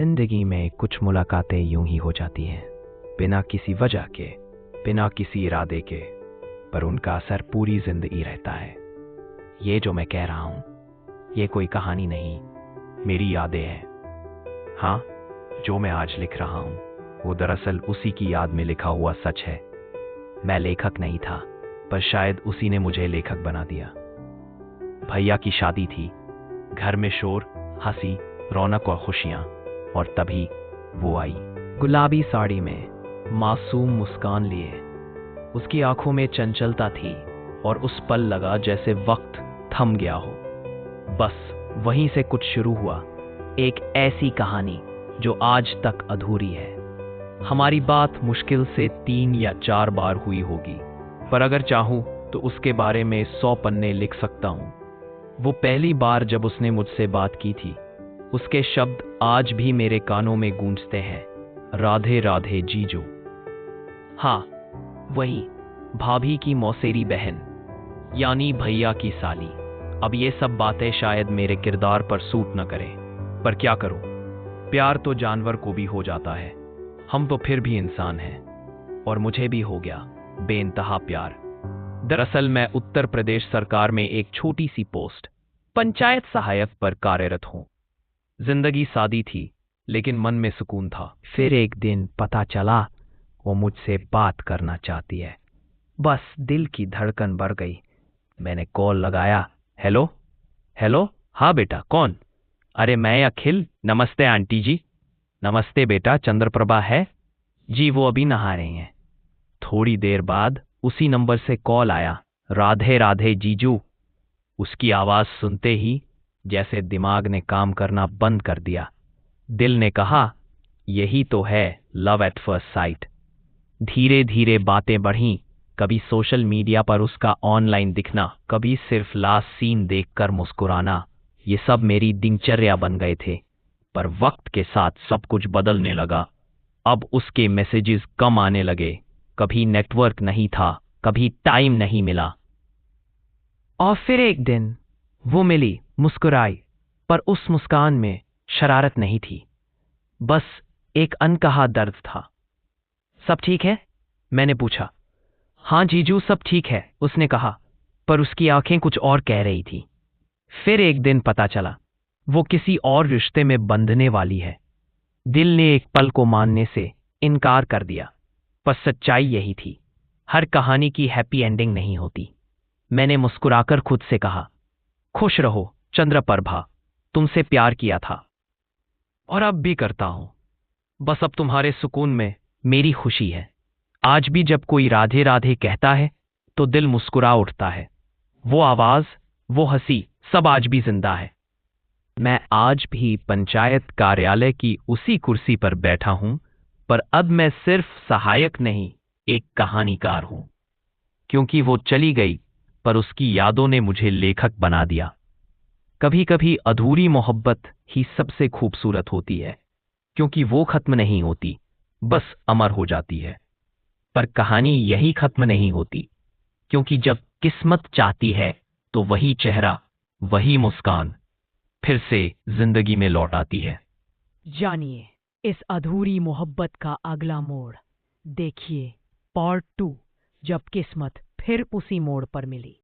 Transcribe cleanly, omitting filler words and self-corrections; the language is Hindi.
जिंदगी में कुछ मुलाकातें यूं ही हो जाती हैं, बिना किसी वजह के, बिना किसी इरादे के, पर उनका असर पूरी जिंदगी रहता है। ये जो मैं कह रहा हूं, ये कोई कहानी नहीं, मेरी यादें हैं। हाँ, जो मैं आज लिख रहा हूं, वो दरअसल उसी की याद में लिखा हुआ सच है। मैं लेखक नहीं था, पर शायद उसी ने मुझे लेखक बना दिया। भैया की शादी थी, घर में शोर, हंसी, रौनक और खुशियां, और तभी वो आई, गुलाबी साड़ी में, मासूम मुस्कान लिए। उसकी आंखों में चंचलता थी और उस पल लगा जैसे वक्त थम गया हो। बस वहीं से कुछ शुरू हुआ, एक ऐसी कहानी जो आज तक अधूरी है। हमारी बात मुश्किल से 3 या 4 बार हुई होगी, पर अगर चाहूं तो उसके बारे में 100 पन्ने लिख सकता हूं। वो पहली बार जब उसने मुझसे बात की थी, उसके शब्द आज भी मेरे कानों में गूंजते हैं, राधे राधे जीजू। हाँ, वही भाभी की मौसेरी बहन, यानी भैया की साली। अब ये सब बातें शायद मेरे किरदार पर सूट न करें, पर क्या करूं, प्यार तो जानवर को भी हो जाता है। हम तो फिर भी इंसान हैं, और मुझे भी हो गया बेइंतहा प्यार। दरअसल मैं उत्तर प्रदेश सरकार में एक छोटी सी पोस्ट, पंचायत सहायक पर कार्यरत हूं। जिंदगी सादी थी, लेकिन मन में सुकून था। फिर एक दिन पता चला वो मुझसे बात करना चाहती है। बस दिल की धड़कन बढ़ गई। मैंने कॉल लगाया। हेलो हेलो, हाँ बेटा, कौन? अरे मैं अखिल। नमस्ते आंटी जी। नमस्ते बेटा, चंद्रप्रभा है जी, वो अभी नहा रही हैं। थोड़ी देर बाद उसी नंबर से कॉल आया, राधे राधे जीजू। उसकी आवाज सुनते ही जैसे दिमाग ने काम करना बंद कर दिया। दिल ने कहा, यही तो है लव एट फर्स्ट साइट। धीरे धीरे बातें बढ़ीं, कभी सोशल मीडिया पर उसका ऑनलाइन दिखना, कभी सिर्फ लास्ट सीन देखकर मुस्कुराना। ये सब मेरी दिनचर्या बन गए थे। पर वक्त के साथ सब कुछ बदलने लगा। अब उसके मैसेजेस कम आने लगे, कभी नेटवर्क नहीं था, कभी टाइम नहीं मिला। और फिर एक दिन वो मिली, मुस्कुराई, पर उस मुस्कान में शरारत नहीं थी, बस एक अनकहा दर्द था। सब ठीक है? मैंने पूछा। हाँ जीजू, सब ठीक है, उसने कहा, पर उसकी आंखें कुछ और कह रही थी। फिर एक दिन पता चला वो किसी और रिश्ते में बंधने वाली है। दिल ने एक पल को मानने से इनकार कर दिया, पर सच्चाई यही थी, हर कहानी की हैप्पी एंडिंग नहीं होती। मैंने मुस्कुराकर खुद से कहा, खुश रहो चंद्रप्रभा, तुमसे प्यार किया था और अब भी करता हूं। बस अब तुम्हारे सुकून में मेरी खुशी है। आज भी जब कोई राधे राधे कहता है तो दिल मुस्कुरा उठता है। वो आवाज, वो हंसी, सब आज भी जिंदा है। मैं आज भी पंचायत कार्यालय की उसी कुर्सी पर बैठा हूं, पर अब मैं सिर्फ सहायक नहीं, एक कहानीकार हूं। क्योंकि वो चली गई, पर उसकी यादों ने मुझे लेखक बना दिया। कभी कभी अधूरी मोहब्बत ही सबसे खूबसूरत होती है, क्योंकि वो खत्म नहीं होती, बस अमर हो जाती है। पर कहानी यही खत्म नहीं होती, क्योंकि जब किस्मत चाहती है तो वही चेहरा, वही मुस्कान फिर से जिंदगी में लौट आती है। जानिए इस अधूरी मोहब्बत का अगला मोड़। देखिए पार्ट 2, जब किस्मत फिर उसी मोड़ पर मिली।